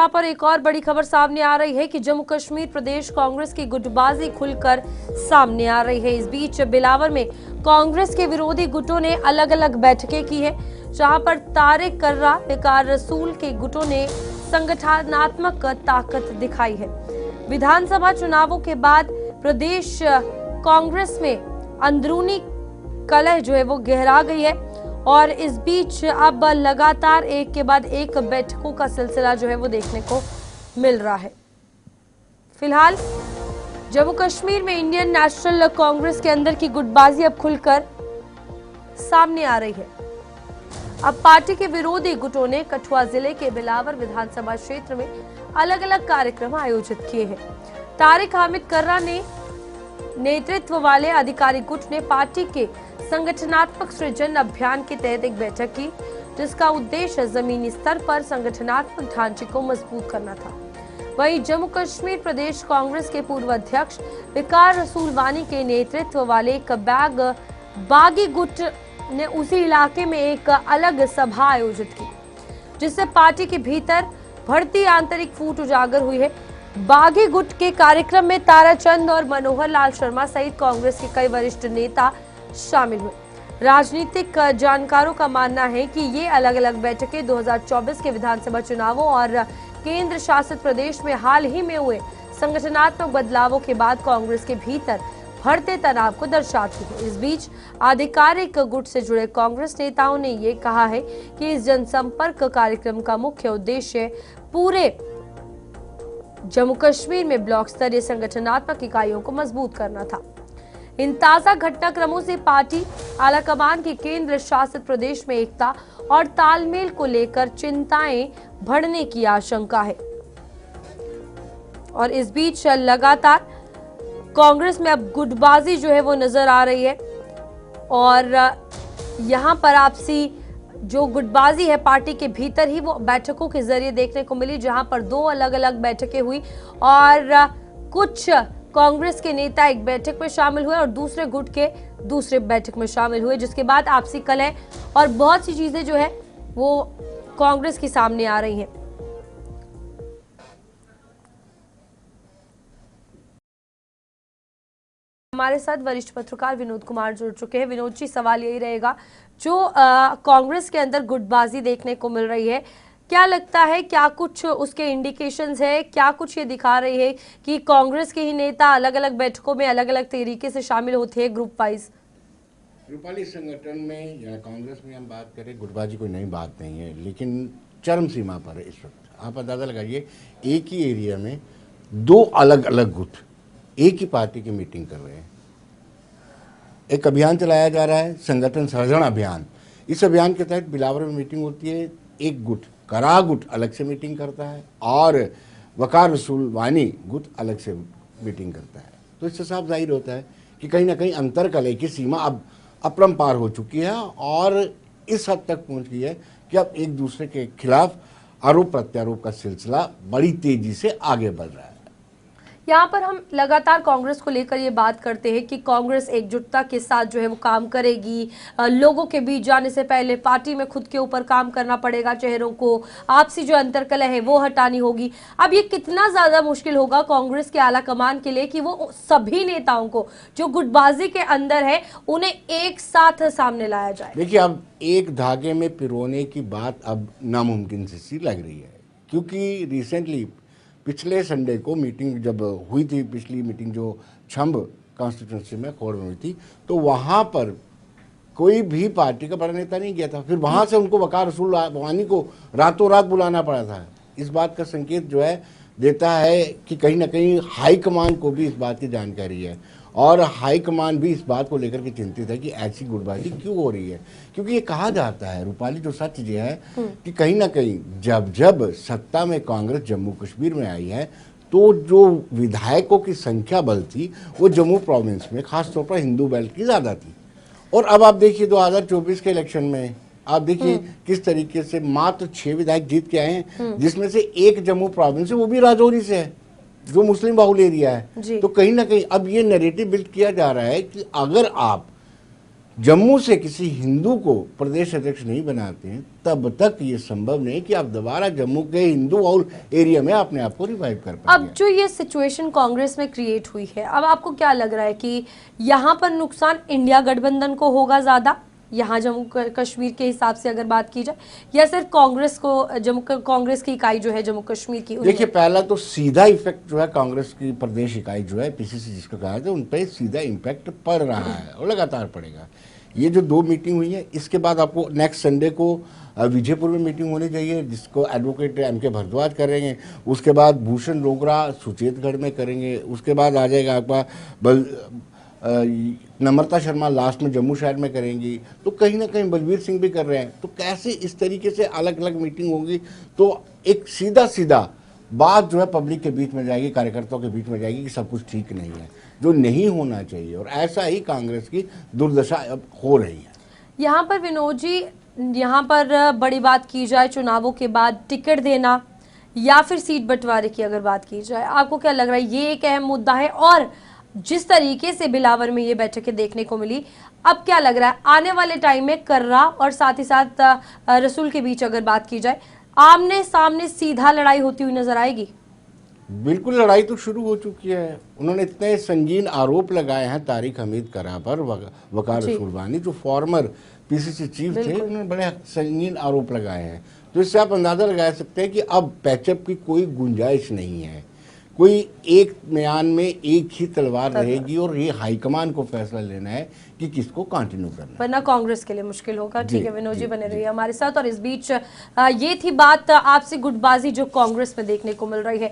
जहां पर एक और बड़ी खबर सामने आ रही है कि जम्मू कश्मीर प्रदेश कांग्रेस की गुटबाजी खुलकर सामने आ रही है। इस बीच बिलावर में कांग्रेस के विरोधी गुटों ने अलग अलग बैठकें की है, जहां पर तारिक कर्रा, विकार रसूल के गुटों ने संगठनात्मक ताकत दिखाई है। विधानसभा चुनावों के बाद प्रदेश कांग्रेस में अंदरूनी कलह जो है वो गहरा गई है और इस बीच अब लगातार एक के बाद एक बैठकों का सिलसिला जो है वो देखने को मिल रहा है। फिलहाल जम्मू कश्मीर में इंडियन नेशनल कांग्रेस के अंदर की गुटबाजी अब खुलकर सामने आ रही है। अब पार्टी के विरोधी गुटों ने कठुआ जिले के बिलावर विधानसभा क्षेत्र में अलग अलग कार्यक्रम आयोजित किए हैं। तारिक हामिद कर्रा ने नेतृत्व वाले आधिकारिक गुट ने पार्टी के संगठनात्मक सृजन अभियान के तहत एक बैठक की, जिसका उद्देश्य जमीनी स्तर पर संगठनात्मक ढांचे को मजबूत करना था। वहीं जम्मू कश्मीर प्रदेश कांग्रेस के पूर्व अध्यक्ष विकार रसूल वानी के नेतृत्व वाले एक बागी गुट ने उसी इलाके में एक अलग सभा आयोजित की, जिससे पार्टी के भीतर बढ़ती आंतरिक फूट उजागर हुई है। बागी गुट के कार्यक्रम में ताराचंद और मनोहर लाल शर्मा सहित कांग्रेस के कई वरिष्ठ नेता शामिल हुए। राजनीतिक जानकारों का मानना है कि ये अलग अलग बैठकें 2024 के विधानसभा चुनावों और केंद्र शासित प्रदेश में हाल ही में हुए संगठनात्मक बदलावों के बाद कांग्रेस के भीतर बढ़ते तनाव को दर्शाती है। इस बीच आधिकारिक गुट से जुड़े कांग्रेस नेताओं ने ये कहा है कि इस जनसंपर्क कार्यक्रम का मुख्य उद्देश्य पूरे जम्मू कश्मीर में ब्लॉक स्तरीय संगठनात्मक इकाइयों को मजबूत करना था। इन ताजा घटनाक्रमों से पार्टी आलाकमान की केंद्र शासित प्रदेश में एकता और तालमेल को लेकर चिंताएं बढ़ने की आशंका है। और इस बीच लगातार कांग्रेस में अब गुटबाजी जो है वो नजर आ रही है और यहां पर आपसी जो गुटबाजी है पार्टी के भीतर ही वो बैठकों के जरिए देखने को मिली, जहां पर दो अलग अलग बैठकें हुई और कुछ कांग्रेस के नेता एक बैठक में शामिल हुए और दूसरे गुट के दूसरे बैठक में शामिल हुए, जिसके बाद आपसी कलह और बहुत सी चीजें जो है वो कांग्रेस के सामने आ रही हैं। हमारे साथ वरिष्ठ पत्रकार विनोद कुमार जुड़ चुके हैं। विनोद जी, सवाल यही रहेगा, जो कांग्रेस के अंदर गुटबाजी देखने को मिल रही है, क्या लगता है क्या कुछ उसके इंडिकेशंस है, क्या कुछ ये दिखा रही है कि कांग्रेस के ही नेता अलग अलग बैठकों में अलग अलग तरीके से शामिल होते हैं ग्रुप वाइज? रूपाली संगठन में या कांग्रेस में हम बात करें, गुटबाजी कोई नई बात नहीं है, लेकिन चरम सीमा पर है इस वक्त। आप अंदाजा लगाइए, एक ही एरिया में दो अलग अलग गुट एक ही पार्टी की मीटिंग कर रहे हैं। एक अभियान चलाया जा रहा है, संगठन सर्जन अभियान। इस अभियान के तहत बिलावर में मीटिंग होती है, एक गुट करा गुट अलग से मीटिंग करता है और वकार रसूल वानी गुट अलग से मीटिंग करता है। तो इससे साफ जाहिर होता है कि कहीं ना कहीं अंतर कलह की सीमा अब अपरंपार हो चुकी है और इस हद तक पहुंच गई है कि अब एक दूसरे के खिलाफ आरोप प्रत्यारोप का सिलसिला बड़ी तेजी से आगे बढ़ रहा है। यहाँ पर हम लगातार कांग्रेस को लेकर ये बात करते हैं कि कांग्रेस एकजुटता के साथ जो है वो काम करेगी, लोगों के बीच जाने से पहले पार्टी में खुद के ऊपर काम करना पड़ेगा, चेहरों को आपसी जो अंतर्कलह है वो हटानी होगी। अब ये कितना ज्यादा मुश्किल होगा कांग्रेस के आला कमान के लिए कि वो सभी नेताओं को जो गुटबाजी के अंदर है उन्हें एक साथ सामने लाया जाए। देखिए, अब एक धागे में पिरोने की बात अब नामुमकिन सी लग रही है, क्योंकि रिसेंटली पिछले संडे को मीटिंग जब हुई थी, पिछली मीटिंग जो छंब कॉन्स्टिट्यूंसी में खोड़ में हुई थी, तो वहाँ पर कोई भी पार्टी का बड़ा नेता नहीं गया था। फिर वहाँ से उनको वकार रसूल वानी को रातों रात बुलाना पड़ा था। इस बात का संकेत जो है देता है कि कहीं ना कहीं हाईकमान को भी इस बात की जानकारी है और हाईकमान भी इस बात को लेकर के चिंतित है कि ऐसी गुटबाजी क्यों हो रही है। क्योंकि ये कहा जाता है, रूपाली, जो सच ये है कि कहीं ना कहीं जब जब सत्ता में कांग्रेस जम्मू कश्मीर में आई है तो जो विधायकों की संख्या बल थी वो जम्मू प्रोविंस में खासतौर पर हिंदू बेल्ट की ज़्यादा थी। और अब आप देखिए 2024 के इलेक्शन में आप देखिए किस तरीके से मात्र 6 विधायक जीत के आए हैं, जिसमें से एक जम्मू प्रोविंस है, वो भी राजौरी से है जो मुस्लिम बाहुल एरिया है। तो कहीं ना कहीं अब ये नैरेटिव बिल्ड किया जा रहा है कि अगर आप जम्मू से किसी हिंदू को प्रदेश अध्यक्ष नहीं बनाते हैं तब तक ये संभव नहीं कि आप दोबारा जम्मू के हिंदू और एरिया में अपने आप को रिवाइव कर पाएंगे। अब जो ये सिचुएशन कांग्रेस में क्रिएट हुई है, अब आपको क्या लग रहा है कि यहाँ पर नुकसान इंडिया गठबंधन को होगा ज्यादा, यहाँ जम्मू कश्मीर के हिसाब से अगर बात की जाए, या सिर्फ कांग्रेस को, कांग्रेस की इकाई जो है जम्मू कश्मीर की? देखिए, पहला तो सीधा इफेक्ट जो है कांग्रेस की प्रदेश इकाई जो है पीसीसी जिसको कहा जाता है, उन पर सीधा इम्पैक्ट पड़ रहा है और लगातार पड़ेगा। ये जो 2 मीटिंग हुई है, इसके बाद आपको नेक्स्ट संडे को विजयपुर में मीटिंग होनी चाहिए जिसको एडवोकेट एम.के. भारद्वाज करेंगे। उसके बाद भूषण रोगरा सुचेतगढ़ में करेंगे। उसके बाद आ जाएगा आपका नम्रता शर्मा लास्ट में जम्मू शहर में करेंगी। तो कहीं ना कहीं बलबीर सिंह भी कर रहे हैं। तो कैसे इस तरीके से अलग अलग मीटिंग होगी तो एक सीधा सीधा बात जो है पब्लिक के बीच में जाएगी, कार्यकर्ताओं के बीच में जाएगी कि सब कुछ ठीक नहीं है, जो नहीं होना चाहिए। और ऐसा ही कांग्रेस की दुर्दशा अब हो रही है। यहाँ पर विनोद जी, यहाँ पर बड़ी बात की जाए चुनावों के बाद टिकट देना या फिर सीट बंटवारे की अगर बात की जाए, आपको क्या लग रहा है? ये एक अहम मुद्दा है और जिस तरीके से बिलावर में ये बैठकें देखने को मिली, अब क्या लग रहा है आने वाले टाइम में कर्रा और साथ ही साथ रसूल के बीच अगर बात की जाए, आमने सामने सीधा लड़ाई होती हुई नजर आएगी? बिल्कुल, लड़ाई तो शुरू हो चुकी है। उन्होंने इतने संगीन आरोप लगाए हैं तारिक हमीद कर्रा पर, वकार रसूलवानी जो फॉर्मर पीसीसी चीफ थे, उन्होंने बड़े संगीन आरोप लगाए हैं। तो इससे आप अंदाजा लगा सकते हैं कि अब पैचअप की कोई गुंजाइश नहीं है। कोई एक म्यान में एक ही तलवार रहेगी और ये हाईकमान को फैसला लेना है कि किसको कंटिन्यू करना है, वरना कांग्रेस के लिए मुश्किल होगा। ठीक है विनोद जी, बने रहिए हमारे साथ। और इस बीच ये थी बात आपसे गुटबाजी जो कांग्रेस में देखने को मिल रही है।